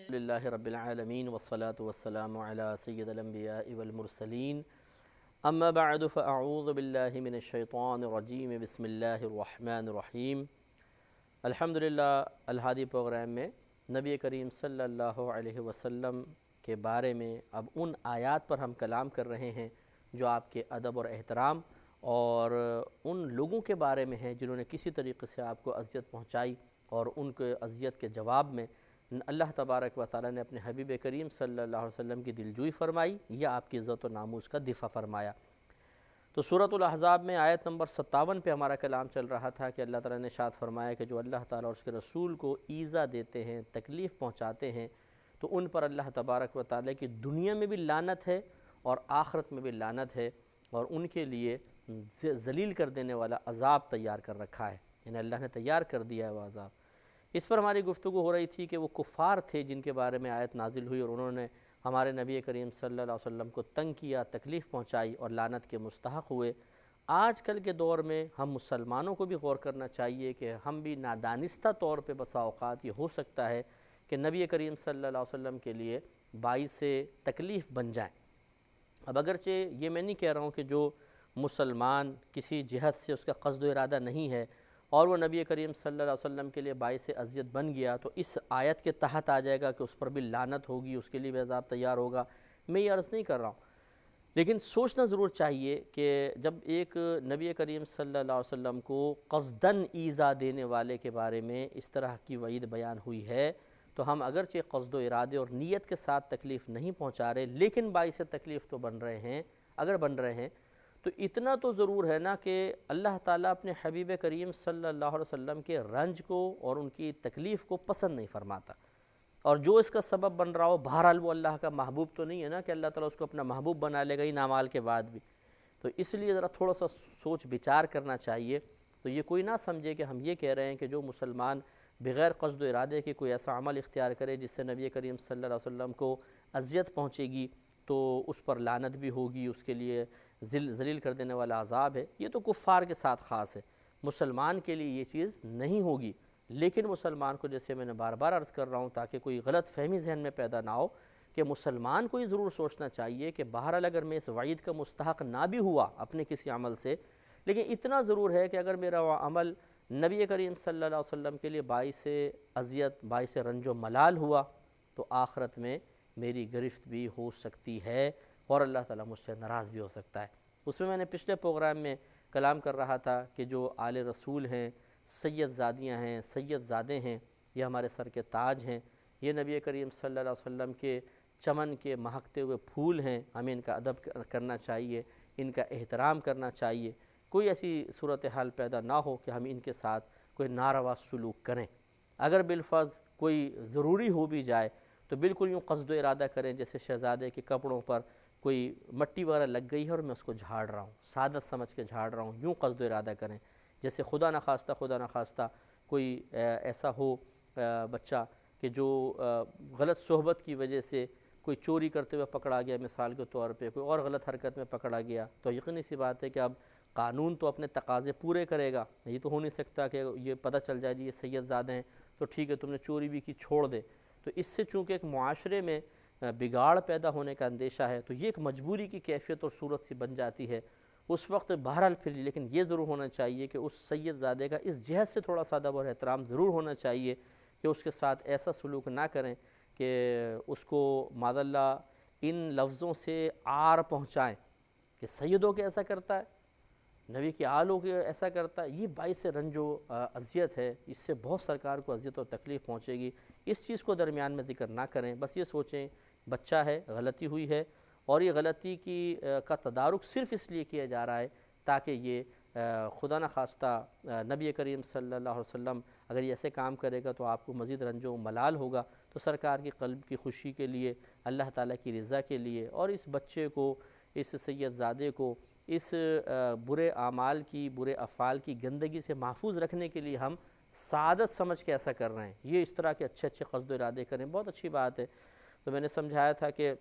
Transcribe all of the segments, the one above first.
للہ رب العالمین والصلاة والسلام علی سید الانبیاء والمرسلین اما بعد فاعوذ باللہ من الشیطان الرجیم بسم اللہ الرحمن الرحیم۔ الحمدللہ الہادی پروگرام میں نبی کریم صلی اللہ علیہ وسلم کے بارے میں اب ان آیات پر ہم کلام کر رہے ہیں جو آپ کے ادب اور احترام اور ان لوگوں کے بارے میں ہیں جنہوں نے کسی طریقے سے آپ کو اذیت پہنچائی، اور ان کے اذیت کے جواب میں اللہ تبارک و تعالیٰ نے اپنے حبیب کریم صلی اللہ علیہ وسلم کی دلجوئی فرمائی یا آپ کی عزت و ناموس کا دفاع فرمایا۔ تو سورۃ الاحزاب میں آیت نمبر 57 پہ ہمارا کلام چل رہا تھا کہ اللہ تعالیٰ نے ارشاد فرمایا کہ جو اللہ تعالیٰ اور اس کے رسول کو ایذا دیتے ہیں، تکلیف پہنچاتے ہیں، تو ان پر اللہ تبارک و تعالیٰ کی دنیا میں بھی لعنت ہے اور آخرت میں بھی لعنت ہے، اور ان کے لیے ذلیل کر دینے والا عذاب تیار کر رکھا ہے، یعنی اللہ نے تیار کر دیا ہے وہ عذاب۔ اس پر ہماری گفتگو ہو رہی تھی کہ وہ کفار تھے جن کے بارے میں آیت نازل ہوئی اور انہوں نے ہمارے نبی کریم صلی اللہ علیہ وسلم کو تنگ کیا، تکلیف پہنچائی اور لعنت کے مستحق ہوئے۔ آج کل کے دور میں ہم مسلمانوں کو بھی غور کرنا چاہیے کہ ہم بھی نادانستہ طور پہ بسا اوقات یہ ہو سکتا ہے کہ نبی کریم صلی اللہ علیہ وسلم کے لیے باعث تکلیف بن جائیں۔ اب اگرچہ یہ میں نہیں کہہ رہا ہوں کہ جو مسلمان کسی جہت سے اس کا قصد و ارادہ نہیں ہے اور وہ نبی کریم صلی اللہ علیہ وسلم کے لیے باعث اذیت بن گیا تو اس آیت کے تحت آ جائے گا کہ اس پر بھی لعنت ہوگی، اس کے لیے بھی عذاب تیار ہوگا، میں یہ عرض نہیں کر رہا ہوں۔ لیکن سوچنا ضرور چاہیے کہ جب ایک نبی کریم صلی اللہ علیہ وسلم کو قصداً ایذا دینے والے کے بارے میں اس طرح کی وعید بیان ہوئی ہے تو ہم اگرچہ قصد و ارادے اور نیت کے ساتھ تکلیف نہیں پہنچا رہے لیکن باعث تکلیف تو بن رہے ہیں۔ اگر بن رہے ہیں تو اتنا تو ضرور ہے نا کہ اللہ تعالیٰ اپنے حبیب کریم صلی اللہ علیہ وسلم کے رنج کو اور ان کی تکلیف کو پسند نہیں فرماتا، اور جو اس کا سبب بن رہا ہو بہرحال وہ اللہ کا محبوب تو نہیں ہے نا کہ اللہ تعالیٰ اس کو اپنا محبوب بنا لے گا ان اعمال کے بعد بھی۔ تو اس لیے ذرا تھوڑا سا سوچ بچار کرنا چاہیے۔ تو یہ کوئی نہ سمجھے کہ ہم یہ کہہ رہے ہیں کہ جو مسلمان بغیر قصد و ارادے کے کوئی ایسا عمل اختیار کرے جس سے نبی کریم صلی اللہ علیہ وسلم کو اذیت پہنچے گی تو اس پر لعنت بھی ہوگی، اس کے لیے ذلیل کر دینے والا عذاب ہے، یہ تو کفار کے ساتھ خاص ہے، مسلمان کے لیے یہ چیز نہیں ہوگی۔ لیکن مسلمان کو، جیسے میں نے بار بار عرض کر رہا ہوں تاکہ کوئی غلط فہمی ذہن میں پیدا نہ ہو، کہ مسلمان کو یہ ضرور سوچنا چاہیے کہ بہرحال اگر میں اس وعید کا مستحق نہ بھی ہوا اپنے کسی عمل سے، لیکن اتنا ضرور ہے کہ اگر میرا وہ عمل نبی کریم صلی اللہ علیہ وسلم کے لیے باعث اذیت، باعث رنج و ملال ہوا تو آخرت میں میری گرفت بھی ہو سکتی ہے اور اللہ تعالیٰ مجھ سے ناراض بھی ہو سکتا ہے۔ اس میں نے پچھلے پروگرام میں کلام کر رہا تھا کہ جو آل رسول ہیں، سید زادیاں ہیں، سید زادے ہیں، یہ ہمارے سر کے تاج ہیں، یہ نبی کریم صلی اللہ علیہ وسلم کے چمن کے مہکتے ہوئے پھول ہیں، ہمیں ان کا ادب کرنا چاہیے، ان کا احترام کرنا چاہیے۔ کوئی ایسی صورتحال پیدا نہ ہو کہ ہم ان کے ساتھ کوئی ناروا سلوک کریں۔ اگر بالفرض کوئی ضروری ہو بھی جائے تو بالکل یوں قصد و ارادہ کریں جیسے شہزادے کے کپڑوں پر کوئی مٹی وغیرہ لگ گئی ہے اور میں اس کو جھاڑ رہا ہوں، سعادت سمجھ کے جھاڑ رہا ہوں، یوں قصد و ارادہ کریں۔ جیسے خدا نخواستہ کوئی ایسا ہو بچہ کہ جو غلط صحبت کی وجہ سے کوئی چوری کرتے ہوئے پکڑا گیا، مثال کے طور پہ کوئی اور غلط حرکت میں پکڑا گیا، تو یقینی سی بات ہے کہ اب قانون تو اپنے تقاضے پورے کرے گا، یہ تو ہو نہیں سکتا کہ یہ پتہ چل جائے جی یہ سید زادے ہیں تو ٹھیک ہے تم نے چوری بھی کی چھوڑ دے۔ تو اس سے چونکہ ایک معاشرے میں بگاڑ پیدا ہونے کا اندیشہ ہے تو یہ ایک مجبوری کی کیفیت اور صورت سی بن جاتی ہے اس وقت بہرحال پھر، لیکن یہ ضرور ہونا چاہیے کہ اس سید زادے کا اس جہت سے تھوڑا سا ادب اور احترام ضرور ہونا چاہیے کہ اس کے ساتھ ایسا سلوک نہ کریں کہ اس کو معاذ اللہ ان لفظوں سے عار پہنچائیں کہ سیدوں کے ایسا کرتا ہے، نبی کی آلوں کے ایسا کرتا ہے، یہ باعث رنج و اذیت ہے، اس سے بہت سرکار کو اذیت اور تکلیف پہنچے گی۔ اس چیز کو درمیان میں ذکر نہ کریں، بس یہ سوچیں بچہ ہے، غلطی ہوئی ہے اور یہ غلطی کا تدارک صرف اس لیے کیا جا رہا ہے تاکہ یہ خدا نخواستہ نبی کریم صلی اللہ علیہ وسلم اگر یہ ایسے کام کرے گا تو آپ کو مزید رنج و ملال ہوگا، تو سرکار کی قلب کی خوشی کے لیے، اللہ تعالیٰ کی رضا کے لیے اور اس بچے کو، اس سید زادے کو اس برے اعمال کی، برے افعال کی گندگی سے محفوظ رکھنے کے لیے ہم سعادت سمجھ کے ایسا کر رہے ہیں۔ یہ اس طرح کے اچھے قصد و ارادے کریں، بہت اچھی بات ہے۔ تو میں نے سمجھایا تھا کہ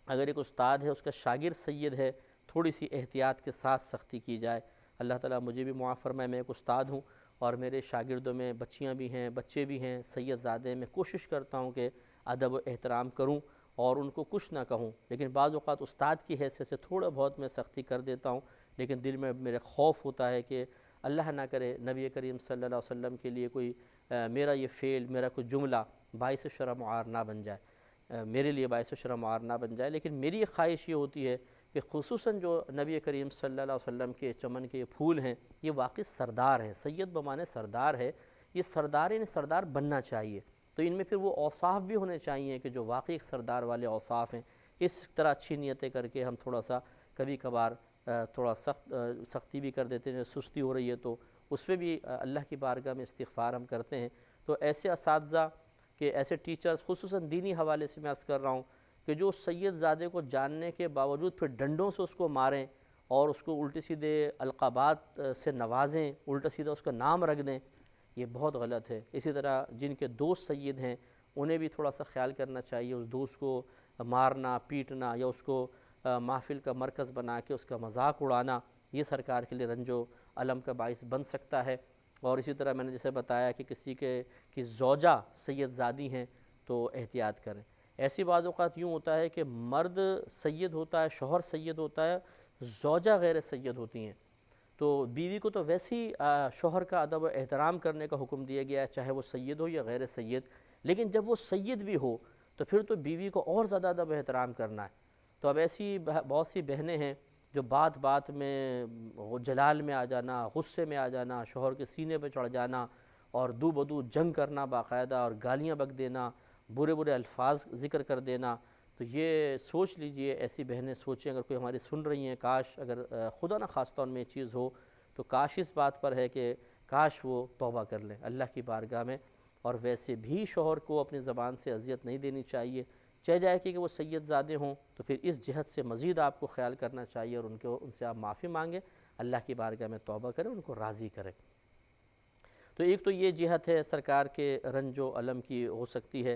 اگر ایک استاد ہے، اس کا شاگرد سید ہے، تھوڑی سی احتیاط کے ساتھ سختی کی جائے۔ اللہ تعالیٰ مجھے بھی معاف فرمائے، میں ایک استاد ہوں اور میرے شاگردوں میں بچیاں بھی ہیں، بچے بھی ہیں، سید زادے، میں کوشش کرتا ہوں کہ ادب و احترام کروں اور ان کو کچھ نہ کہوں، لیکن بعض اوقات استاد کی حیثیت سے تھوڑا بہت میں سختی کر دیتا ہوں، لیکن دل میں میرے خوف ہوتا ہے کہ اللہ نہ کرے نبی کریم صلی اللہ علیہ وسلم کے لیے کوئی میرا یہ فعل، میرا کوئی جملہ باعث شرم و عار نہ بن جائے، میرے لیے باعث شرم و عار نہ بن جائے۔ لیکن میری ایک خواہش یہ ہوتی ہے کہ خصوصاً جو نبی کریم صلی اللہ علیہ وسلم کے چمن کے یہ پھول ہیں، یہ واقعی سردار ہیں، سید بمانے سردار ہے، یہ سردار انہیں سردار بننا چاہیے، تو ان میں پھر وہ اوصاف بھی ہونے چاہیے کہ جو واقعی ایک سردار والے اوصاف ہیں۔ اس طرح اچھی نیتیں کر کے ہم تھوڑا سا کبھی کبھار تھوڑا سختی بھی کر دیتے ہیں، سستی ہو رہی ہے تو اس پہ بھی اللہ کی بارگاہ میں استغفار ہم کرتے ہیں۔ تو ایسے اساتذہ کہ ایسے ٹیچرز، خصوصاً دینی حوالے سے میں عرض کر رہا ہوں کہ جو سید زادے کو جاننے کے باوجود پھر ڈنڈوں سے اس کو ماریں اور اس کو الٹے سیدھے القابات سے نوازیں، الٹا سیدھا اس کا نام رکھ دیں، یہ بہت غلط ہے۔ اسی طرح جن کے دوست سید ہیں انہیں بھی تھوڑا سا خیال کرنا چاہیے، اس دوست کو مارنا، پیٹنا یا اس کو محفل کا مرکز بنا کے اس کا مذاق اڑانا، یہ سرکار کے لیے رنج و الم کا باعث بن سکتا ہے۔ اور اسی طرح میں نے جیسے بتایا کہ کسی کی زوجہ سید زادی ہیں تو احتیاط کریں۔ ایسی بعض اوقات یوں ہوتا ہے کہ مرد سید ہوتا ہے، شوہر سید ہوتا ہے، زوجہ غیر سید ہوتی ہیں، تو بیوی کو تو ویسی شوہر کا ادب و احترام کرنے کا حکم دیا گیا ہے، چاہے وہ سید ہو یا غیر سید، لیکن جب وہ سید بھی ہو تو پھر تو بیوی کو اور زیادہ ادب و احترام کرنا ہے۔ تو اب ایسی بہت سی بہنیں ہیں جو بات بات میں جلال میں آ جانا، غصے میں آ جانا، شوہر کے سینے پہ چڑھ جانا اور دو بدو جنگ کرنا باقاعدہ، اور گالیاں بک دینا، برے برے الفاظ ذکر کر دینا، تو یہ سوچ لیجئے، ایسی بہنیں سوچیں اگر کوئی ہماری سن رہی ہیں، کاش اگر خدا نہ خواستہ ان میں یہ چیز ہو تو کاش اس بات پر ہے کہ کاش وہ توبہ کر لیں اللہ کی بارگاہ میں، اور ویسے بھی شوہر کو اپنی زبان سے اذیت نہیں دینی چاہیے، چاہے جائے کہ وہ سید زادے ہوں تو پھر اس جہت سے مزید آپ کو خیال کرنا چاہیے اور ان سے آپ معافی مانگیں، اللہ کی بارگاہ میں توبہ کریں، ان کو راضی کریں۔ تو ایک تو یہ جہت ہے سرکار کے رنج و الم کی ہو سکتی ہے۔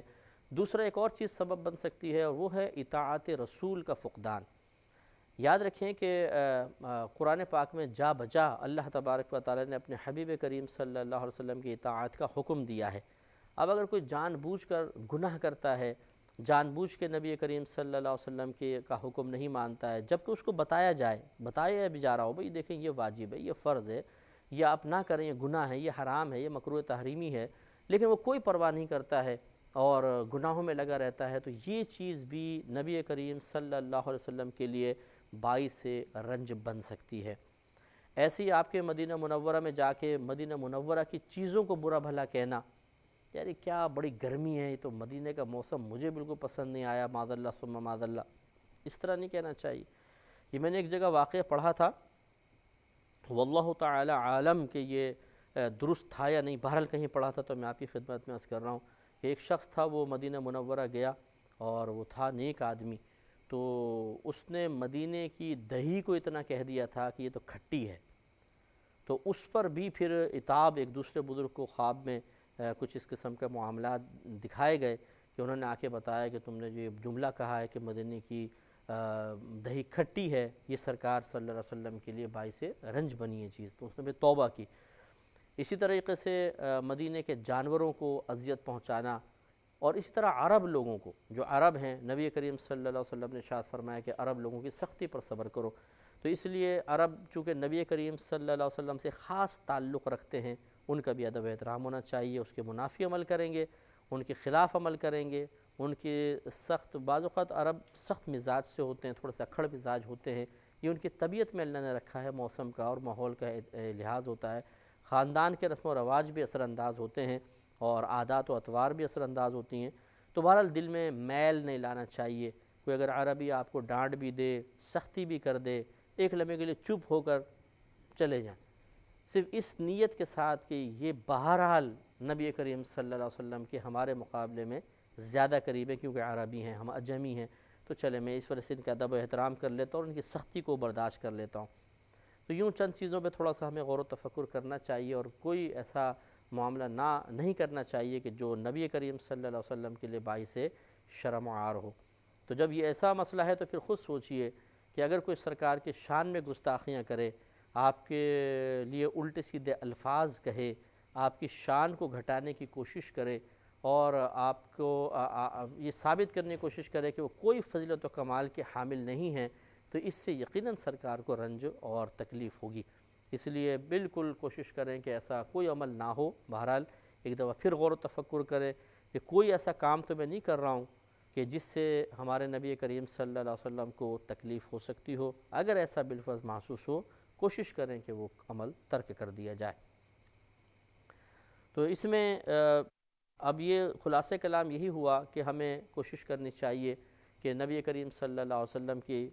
دوسرا ایک اور چیز سبب بن سکتی ہے اور وہ ہے اطاعت رسول کا فقدان۔ یاد رکھیں کہ قرآن پاک میں جا بجا اللہ تبارک و تعالی نے اپنے حبیب کریم صلی اللہ علیہ وسلم کی اطاعت کا حکم دیا ہے۔ اب اگر کوئی جان بوجھ کر گناہ کرتا ہے، جان بوجھ کے نبی کریم صلی اللہ علیہ وسلم کا حکم نہیں مانتا ہے، جبکہ اس کو بتایا جائے، بتایا بھی جا رہا ہو بھئی دیکھیں یہ واجب ہے، یہ فرض ہے، یہ آپ نہ کریں، یہ گناہ ہے، یہ حرام ہے، یہ مکروہ تحریمی ہے، لیکن وہ کوئی پرواہ نہیں کرتا ہے اور گناہوں میں لگا رہتا ہے، تو یہ چیز بھی نبی کریم صلی اللہ علیہ وسلم کے لیے باعث رنج بن سکتی ہے۔ ایسے ہی آپ کے مدینہ منورہ میں جا کے مدینہ منورہ کی چیزوں کو برا بھلا کہنا، یعنی کیا بڑی گرمی ہے، یہ تو مدینہ کا موسم مجھے بالکل پسند نہیں آیا، معاذ اللہ ثم معاذ اللہ، اس طرح نہیں کہنا چاہیے۔ یہ میں نے ایک جگہ واقعہ پڑھا تھا، واللہ تعالی عالم کہ یہ درست تھا یا نہیں، بہرحال کہیں پڑھا تھا تو میں آپ کی خدمت میں عرض کر رہا ہوں کہ ایک شخص تھا، وہ مدینہ منورہ گیا اور وہ تھا نیک آدمی، تو اس نے مدینے کی دہی کو اتنا کہہ دیا تھا کہ یہ تو کھٹی ہے، تو اس پر بھی پھر عتاب ایک دوسرے بزرگ کو خواب میں کچھ اس قسم کے معاملات دکھائے گئے کہ انہوں نے آ کے بتایا کہ تم نے جو یہ جملہ کہا ہے کہ مدینے کی دہی کھٹی ہے، یہ سرکار صلی اللہ علیہ وسلم کے لیے باعث رنج بنی ہے چیز، تو اس نے بھی توبہ کی۔ اسی طریقے سے مدینے کے جانوروں کو اذیت پہنچانا، اور اسی طرح عرب لوگوں کو، جو عرب ہیں، نبی کریم صلی اللہ علیہ وسلم نے ارشاد فرمایا کہ عرب لوگوں کی سختی پر صبر کرو، تو اس لیے عرب چونکہ نبی کریم صلی اللہ علیہ وسلم سے خاص تعلق رکھتے ہیں، ان کا بھی ادب احترام ہونا چاہیے، اس کے منافی عمل کریں گے، ان کے خلاف عمل کریں گے، ان کے سخت، بعض اوقات عرب سخت مزاج سے ہوتے ہیں، تھوڑا سا اکھڑ مزاج ہوتے ہیں، یہ ان کی طبیعت میں اللہ نے رکھا ہے، موسم کا اور ماحول کا لحاظ ہوتا ہے، خاندان کے رسم و رواج بھی اثر انداز ہوتے ہیں اور عادات و اطوار بھی اثر انداز ہوتی ہیں، تو بہرحال دل میں میل نہیں لانا چاہیے۔ کوئی اگر عربی آپ کو ڈانٹ بھی دے، سختی بھی کر دے، ایک لمحے کے لیے چپ ہو کر چلے جائیں، صرف اس نیت کے ساتھ کہ یہ بہرحال نبی کریم صلی اللہ علیہ وسلم کے ہمارے مقابلے میں زیادہ قریب ہے، کیونکہ عربی ہیں، ہم اجمی ہیں، تو چلے میں اس وجہ سے ان کا ادب و احترام کر لیتا ہوں اور ان کی سختی کو برداشت کر لیتا ہوں۔ تو یوں چند چیزوں پہ تھوڑا سا ہمیں غور و تفکر کرنا چاہیے اور کوئی ایسا معاملہ نہیں کرنا چاہیے کہ جو نبی کریم صلی اللہ علیہ وسلم کے لیے باعث شرم و عار ہو۔ تو جب یہ ایسا مسئلہ ہے تو پھر خود سوچئے کہ اگر کوئی سرکار کے شان میں گستاخیاں کرے، آپ کے لیے الٹے سیدھے الفاظ کہے، آپ کی شان کو گھٹانے کی کوشش کرے اور آپ کو یہ ثابت کرنے کی کوشش کرے کہ وہ کوئی فضیلت و کمال کے حامل نہیں ہیں، تو اس سے یقیناً سرکار کو رنج اور تکلیف ہوگی۔ اس لیے بالکل کوشش کریں کہ ایسا کوئی عمل نہ ہو۔ بہرحال ایک دفعہ پھر غور و تفکر کریں کہ کوئی ایسا کام تو میں نہیں کر رہا ہوں کہ جس سے ہمارے نبی کریم صلی اللہ علیہ وسلم کو تکلیف ہو سکتی ہو۔ اگر ایسا بالفرض محسوس ہو، کوشش کریں کہ وہ عمل ترک کر دیا جائے۔ تو اس میں اب یہ خلاصہ کلام یہی ہوا کہ ہمیں کوشش کرنی چاہیے کہ نبی کریم صلی اللہ علیہ وسلم کی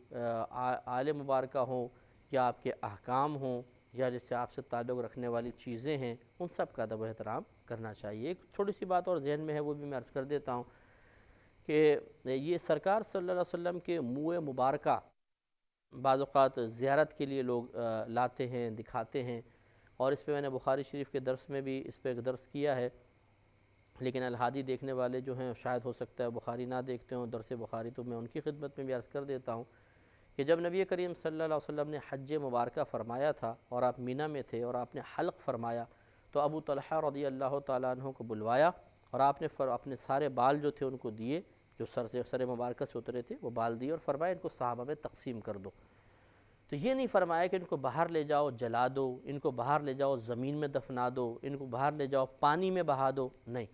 آل مبارکہ ہوں یا آپ کے احکام ہوں یا جس سے آپ سے تعلق رکھنے والی چیزیں ہیں، ان سب کا ادب و احترام کرنا چاہیے۔ ایک چھوٹی سی بات اور ذہن میں ہے، وہ بھی میں عرض کر دیتا ہوں کہ یہ سرکار صلی اللہ علیہ وسلم کے منہ مبارکہ بعض اوقات زیارت کے لیے لوگ لاتے ہیں، دکھاتے ہیں، اور اس پہ میں نے بخاری شریف کے درس میں بھی اس پہ ایک درس کیا ہے، لیکن الحادی دیکھنے والے جو ہیں شاید ہو سکتا ہے بخاری نہ دیکھتے ہوں درس بخاری، تو میں ان کی خدمت میں بھی عرض کر دیتا ہوں کہ جب نبی کریم صلی اللہ علیہ وسلم نے حج مبارکہ فرمایا تھا اور آپ مینا میں تھے اور آپ نے حلق فرمایا، تو ابو طلحہ رضی اللہ تعالیٰ عنہ کو بلوایا اور آپ نے اپنے سارے بال جو تھے ان کو دیے، جو سر مبارکہ سے اترے تھے وہ بال دیے، اور فرمایا ان کو صحابہ میں تقسیم کر دو۔ تو یہ نہیں فرمایا کہ ان کو باہر لے جاؤ جلا دو، ان کو باہر لے جاؤ زمین میں دفنا دو، ان کو باہر لے جاؤ پانی میں بہا دو، نہیں،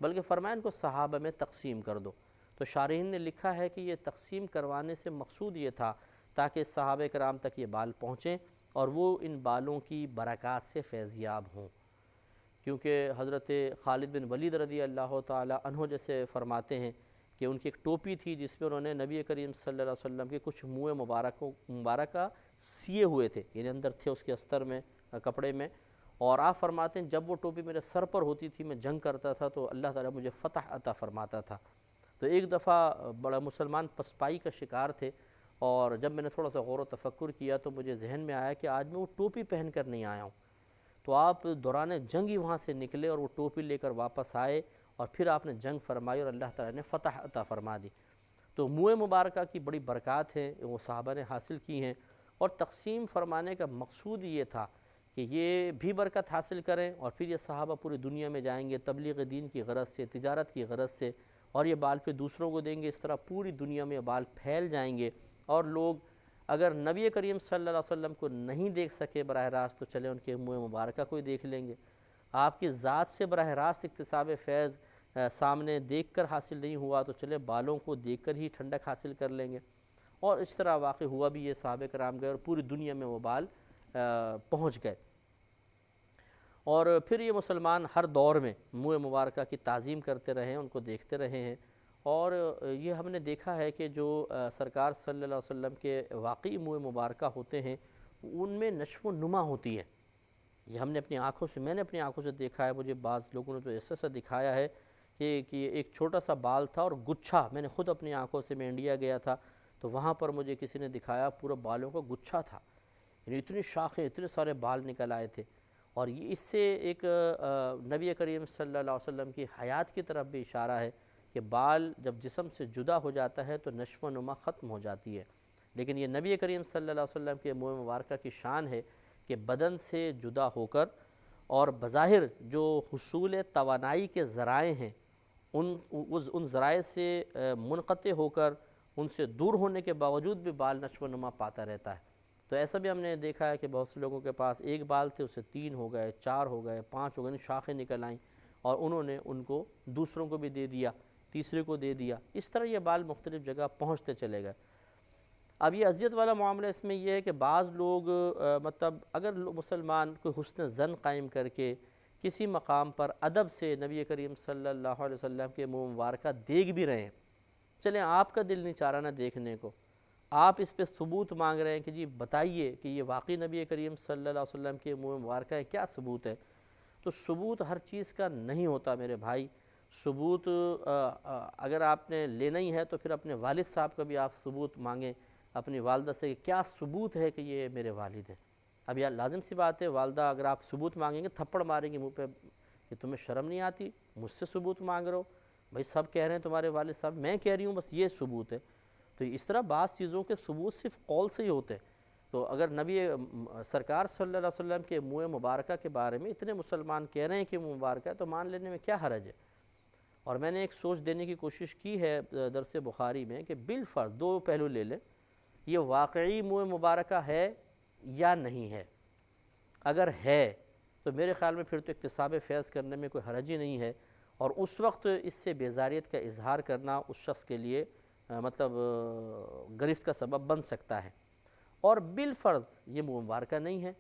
بلکہ فرمایا ان کو صحابہ میں تقسیم کر دو۔ تو شارحین نے لکھا ہے کہ یہ تقسیم کروانے سے مقصود یہ تھا تاکہ صحابہ کرام تک یہ بال پہنچیں اور وہ ان بالوں کی برکات سے فیضیاب ہوں، کیونکہ حضرت خالد بن ولید رضی اللہ تعالی عنہ جیسے فرماتے ہیں کہ ان کی ایک ٹوپی تھی جس میں انہوں نے نبی کریم صلی اللہ علیہ وسلم کے کچھ منہ مبارکہ سیے ہوئے تھے، یعنی اندر تھے اس کے استر میں کپڑے میں، اور آپ فرماتے ہیں جب وہ ٹوپی میرے سر پر ہوتی تھی میں جنگ کرتا تھا تو اللہ تعالیٰ مجھے فتح عطا فرماتا تھا۔ تو ایک دفعہ بڑا مسلمان پسپائی کا شکار تھے، اور جب میں نے تھوڑا سا غور و تفکر کیا تو مجھے ذہن میں آیا کہ آج میں وہ ٹوپی پہن کر نہیں آیا ہوں۔ تو آپ دوران جنگ ہی وہاں سے نکلے اور وہ ٹوپی لے کر واپس آئے، اور پھر آپ نے جنگ فرمائی اور اللہ تعالیٰ نے فتح عطا فرما دی۔ تو منہ مبارکہ کی بڑی برکات ہیں، وہ صحابہ نے حاصل کی ہیں، اور تقسیم فرمانے کا مقصود یہ تھا کہ یہ بھی برکت حاصل کریں، اور پھر یہ صحابہ پوری دنیا میں جائیں گے تبلیغ دین کی غرض سے، تجارت کی غرض سے، اور یہ بال پھر دوسروں کو دیں گے، اس طرح پوری دنیا میں بال پھیل جائیں گے، اور لوگ اگر نبی کریم صلی اللہ علیہ وسلم کو نہیں دیکھ سکے براہ راست تو چلے ان کے منہ مبارکہ کو ہی دیکھ لیں گے۔ آپ کی ذات سے براہ راست اکتساب فیض سامنے دیکھ کر حاصل نہیں ہوا تو چلے بالوں کو دیکھ کر ہی ٹھنڈک حاصل کر لیں گے، اور اس طرح واقع ہوا بھی، یہ صحابہ کرام گئے اور پوری دنیا میں وہ بال پہنچ گئے۔ اور پھر یہ مسلمان ہر دور میں منہ مبارکہ کی تعظیم کرتے رہے ہیں، ان کو دیکھتے رہے ہیں، اور یہ ہم نے دیکھا ہے کہ جو سرکار صلی اللہ علیہ وسلم کے واقعی منہ مبارکہ ہوتے ہیں ان میں نشو و نما ہوتی ہے۔ یہ ہم نے اپنی آنکھوں سے، میں نے اپنی آنکھوں سے دیکھا ہے، مجھے بعض لوگوں نے تو ایسا دکھایا ہے کہ ایک چھوٹا سا بال تھا اور گچھا، میں نے خود اپنی آنکھوں سے، میں انڈیا گیا تھا تو وہاں پر مجھے کسی نے دکھایا پورا بالوں کا گچھا تھا، یعنی اتنی شاخیں، اتنے سارے بال نکل آئے تھے، اور اس سے ایک نبی کریم صلی اللہ علیہ وسلم کی حیات کی طرف بھی اشارہ ہے کہ بال جب جسم سے جدا ہو جاتا ہے تو نشو و نما ختم ہو جاتی ہے، لیکن یہ نبی کریم صلی اللہ علیہ وسلم کے منہ مبارکہ کی شان ہے کہ بدن سے جدا ہو کر اور بظاہر جو حصول توانائی کے ذرائع ہیں ان ذرائع سے منقطع ہو کر، ان سے دور ہونے کے باوجود بھی بال نشو و نما پاتا رہتا ہے۔ تو ایسا بھی ہم نے دیکھا ہے کہ بہت سے لوگوں کے پاس ایک بال تھے، اسے 3 ہو گئے، 4 ہو گئے، 5 ہو گئے، شاخیں نکل آئیں، اور انہوں نے ان کو دوسروں کو بھی دے دیا، تیسرے کو دے دیا، اس طرح یہ بال مختلف جگہ پہنچتے چلے گئے۔ اب یہ اذیت والا معاملہ اس میں یہ ہے کہ بعض لوگ مطلب اگر مسلمان کوئی حسن ظن قائم کر کے کسی مقام پر ادب سے نبی کریم صلی اللہ علیہ وسلم کے منہ مبارکہ دیکھ بھی رہے ہیں، چلیں آپ کا دل نہیں چاہ رہا نہ دیکھنے کو، آپ اس پہ ثبوت مانگ رہے ہیں کہ جی بتائیے کہ یہ واقعی نبی کریم صلی اللہ علیہ وسلم کے منہ مبارکہ ہے، کیا ثبوت ہے؟ تو ثبوت ہر چیز کا نہیں ہوتا میرے بھائی۔ ثبوت اگر آپ نے لینا ہی ہے تو پھر اپنے والد صاحب کا بھی آپ ثبوت مانگیں، اپنی والدہ سے کہ کیا ثبوت ہے کہ یہ میرے والد ہیں۔ اب یہ لازم سی بات ہے، والدہ اگر آپ ثبوت مانگیں گے تھپڑ ماریں گے منہ پہ کہ تمہیں شرم نہیں آتی، مجھ سے ثبوت مانگ رہے ہو، بھائی سب کہہ رہے ہیں تمہارے والد صاحب، میں کہہ رہی ہوں بس یہ ثبوت ہے۔ تو اس طرح بعض چیزوں کے ثبوت صرف قول سے ہی ہوتے ہیں، تو اگر نبی سرکار صلی اللہ علیہ وسلم کے منہ مبارکہ کے بارے میں اتنے مسلمان کہہ رہے ہیں کہ منہ مبارکہ ہے تو مان لینے میں کیا حرج ہے؟ اور میں نے ایک سوچ دینے کی کوشش کی ہے درس بخاری میں کہ بالفرض دو پہلو لے لیں، یہ واقعی منہ مبارکہ ہے یا نہیں ہے؟ اگر ہے تو میرے خیال میں پھر تو اکتساب فیض کرنے میں کوئی حرج ہی نہیں ہے، اور اس وقت اس سے بیزاریت کا اظہار کرنا اس شخص کے لیے گرفت کا سبب بن سکتا ہے۔ اور بالفرض یہ منہ مبارکہ نہیں ہے،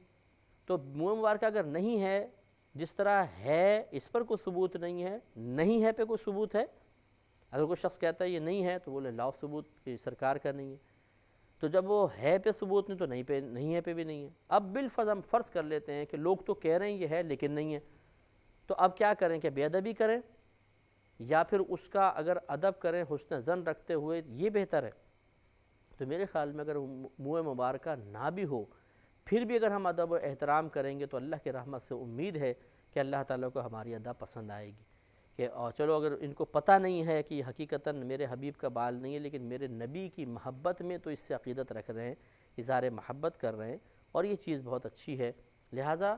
تو منہ مبارکہ اگر نہیں ہے، جس طرح ہے اس پر کوئی ثبوت نہیں ہے، نہیں ہے پہ کوئی ثبوت ہے۔ اگر کوئی شخص کہتا ہے یہ نہیں ہے تو بولے لاؤ ثبوت کہ سرکار کا نہیں ہے، تو جب وہ ہے پہ ثبوت نہیں تو نہیں ہے پہ بھی نہیں ہے۔ اب بالفرض ہم فرض کر لیتے ہیں کہ لوگ تو کہہ رہے ہیں یہ ہے لیکن نہیں ہے، تو اب کیا کریں کہ بے ادبی کریں یا پھر اس کا اگر ادب کریں حسن ظن رکھتے ہوئے، یہ بہتر ہے؟ تو میرے خیال میں اگر منہ مبارکہ نہ بھی ہو پھر بھی اگر ہم ادب و احترام کریں گے تو اللہ کی رحمت سے امید ہے کہ اللہ تعالیٰ کو ہماری ادا پسند آئے گی، کہ چلو اگر ان کو پتہ نہیں ہے کہ حقیقتاً میرے حبیب کا بال نہیں ہے لیکن میرے نبی کی محبت میں تو اس سے عقیدت رکھ رہے ہیں، اظہار محبت کر رہے ہیں، اور یہ چیز بہت اچھی ہے۔ لہٰذا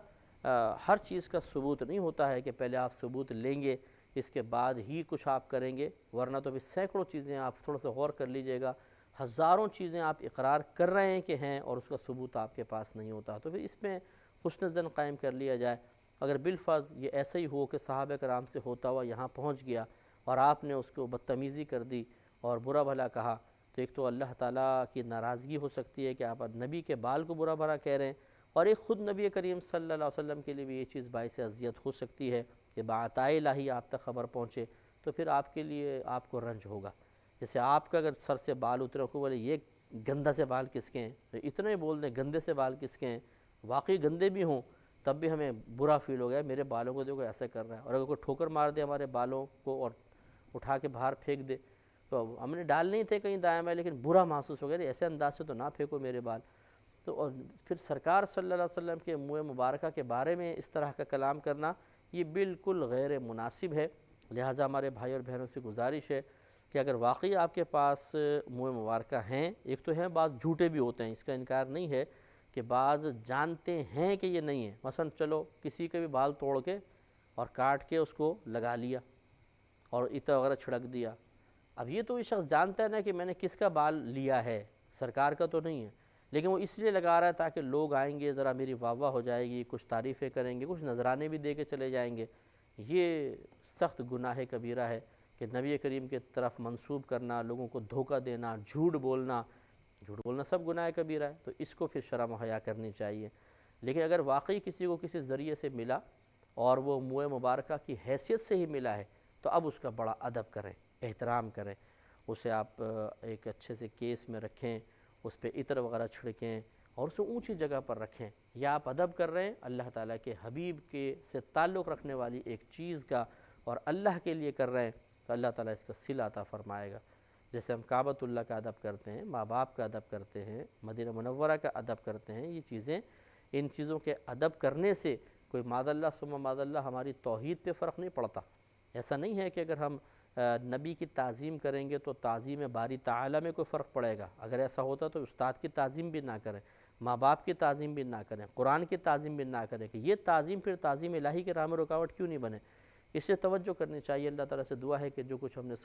ہر چیز کا ثبوت نہیں ہوتا ہے کہ پہلے آپ ثبوت لیں گے اس کے بعد ہی کچھ آپ کریں گے، ورنہ تو بھی سینکڑوں چیزیں آپ تھوڑا سا غور کر لیجئے گا، ہزاروں چیزیں آپ اقرار کر رہے ہیں کہ ہیں اور اس کا ثبوت آپ کے پاس نہیں ہوتا، تو پھر اس میں حسن ظن قائم کر لیا جائے۔ اگر بالفرض یہ ایسا ہی ہو کہ صحابہ کرام سے ہوتا ہوا یہاں پہنچ گیا اور آپ نے اس کو بدتمیزی کر دی اور برا بھلا کہا، تو ایک تو اللہ تعالیٰ کی ناراضگی ہو سکتی ہے کہ آپ نبی کے بال کو برا بھلا کہہ رہے ہیں، اور ایک خود نبی کریم صلی اللہ علیہ وسلم کے لیے بھی یہ چیز باعث اذیت ہو سکتی ہے کہ بعطائے الہی آپ تک خبر پہنچے، تو پھر آپ کے لیے آپ کو رنج ہوگا۔ جیسے آپ کا اگر سر سے بال اترے کو بولے یہ گندہ سے بال کس کے ہیں، تو اتنے بول دیں گندے سے بال کس کے ہیں، واقعی گندے بھی ہوں تب بھی ہمیں برا فیل ہو گیا میرے بالوں کو دیکھو ایسا کر رہا ہے، اور اگر کوئی ٹھوکر مار دے ہمارے بالوں کو اور اٹھا کے باہر پھینک دے، تو ہم نے ڈال نہیں تھے کہیں دائیں بائیں لیکن برا محسوس ہو گیا، ایسے انداز سے تو نہ پھینکو میرے بال۔ تو اور پھر سرکار صلی اللہ علیہ وسلم کے منہ مبارکہ کے بارے میں اس طرح کا کلام کرنا یہ بالکل غیر مناسب ہے۔ لہٰذا ہمارے بھائی اور بہنوں سے گزارش ہے کہ اگر واقعی آپ کے پاس منہ مبارکہ ہیں، ایک تو ہیں بعض جھوٹے بھی ہوتے ہیں، اس کا انکار نہیں ہے کہ بعض جانتے ہیں کہ یہ نہیں ہے، مثلا چلو کسی کے بھی بال توڑ کے اور کاٹ کے اس کو لگا لیا اور عطر وغیرہ چھڑک دیا، اب یہ تو یہ شخص جانتا ہے نا کہ میں نے کس کا بال لیا ہے، سرکار کا تو نہیں ہے، لیکن وہ اس لیے لگا رہا ہے تاکہ لوگ آئیں گے ذرا میری واہ واہ ہو جائے گی، کچھ تعریفیں کریں گے، کچھ نذرانے بھی دے کے چلے جائیں گے۔ یہ سخت گناہ کبیرہ ہے کہ نبی کریم کے طرف منسوب کرنا، لوگوں کو دھوکہ دینا، جھوٹ بولنا سب گناہ کبیرہ ہے، تو اس کو پھر شرم و حیا کرنی چاہیے۔ لیکن اگر واقعی کسی کو کسی ذریعے سے ملا اور وہ منہ مبارکہ کی حیثیت سے ہی ملا ہے تو اب اس کا بڑا ادب کریں، احترام کریں، اسے آپ ایک اچھے سے کیس میں رکھیں، اس پہ عطر وغیرہ چھڑکیں اور اسے اونچی جگہ پر رکھیں، یا آپ ادب کر رہے ہیں اللہ تعالیٰ کے حبیب کے سے تعلق رکھنے والی ایک چیز کا اور اللہ کے لیے کر رہے ہیں تو اللہ تعالیٰ اس کا صلہ عطا فرمائے گا۔ جیسے ہم کعبۃ اللہ کا ادب کرتے ہیں، ماں باپ کا ادب کرتے ہیں، مدینہ منورہ کا ادب کرتے ہیں، یہ چیزیں، ان چیزوں کے ادب کرنے سے کوئی معاذ اللہ ثم معاذ اللہ ہماری توحید پہ فرق نہیں پڑتا۔ ایسا نہیں ہے کہ اگر ہم نبی کی تعظیم کریں گے تو تعظیم باری تعالیٰ میں کوئی فرق پڑے گا، اگر ایسا ہوتا تو استاد کی تعظیم بھی نہ کریں، ماں باپ کی تعظیم بھی نہ کریں، قرآن کی تعظیم بھی نہ کریں، کہ یہ تعظیم پھر تعظیم الہی کے راہ میں رکاوٹ کیوں نہیں بنے؟ اس سے توجہ کرنی چاہیے۔ اللہ تعالیٰ سے دعا ہے کہ جو کچھ ہم نے